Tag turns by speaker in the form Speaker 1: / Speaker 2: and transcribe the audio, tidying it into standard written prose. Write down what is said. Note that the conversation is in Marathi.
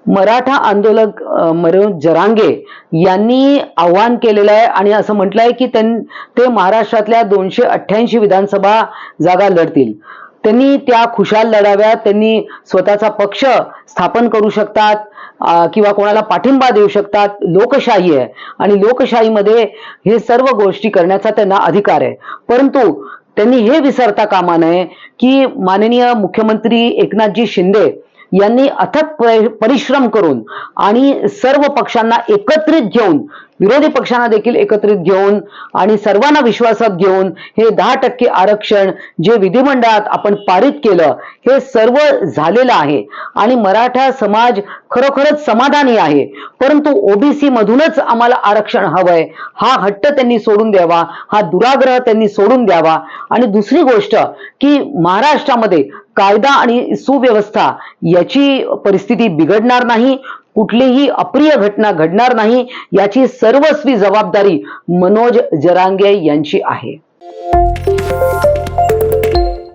Speaker 1: मराठा आंदोलक मनोज जरांगे यांनी आव्हान केलेलं आहे आणि असं म्हटलंय की ते महाराष्ट्रातल्या 288 विधानसभा जागा लढतील. त्यांनी त्या खुशाल लढाव्यात, त्यांनी स्वतःचा पक्ष स्थापन करू शकतात किंवा कोणाला पाठिंबा देऊ शकतात. लोकशाही आहे आणि लोकशाहीमध्ये हे सर्व गोष्टी करण्याचा त्यांना अधिकार आहे. परंतु त्यांनी हे विसरता कामा नये की माननीय मुख्यमंत्री एकनाथजी शिंदे यांनी अथक परिश्रम करून आणि सर्व पक्षांना एकत्रित घेऊन, विरोधी पक्षांना देखील एकत्रित घेऊन आणि सर्वांना विश्वासात घेऊन हे 10% आरक्षण जे विधिमंडळात आपण पारित केलं, हे सर्व झालेलं आहे आणि मराठा समाज खरोखरच समाधानी आहे. परंतु ओबीसी मधूनच आम्हाला आरक्षण हवंय हा हट्ट त्यांनी सोडून द्यावा, हा दुराग्रह त्यांनी सोडून द्यावा. आणि दुसरी गोष्ट की महाराष्ट्रामध्ये कायदा आणि सुव्यवस्था याची परिस्थिती बिघडणार नाही, कुठलीही अप्रिय घटना घडणार नाही, याची सर्वस्वी जबाबदारी मनोज जरांगे यांची आहे.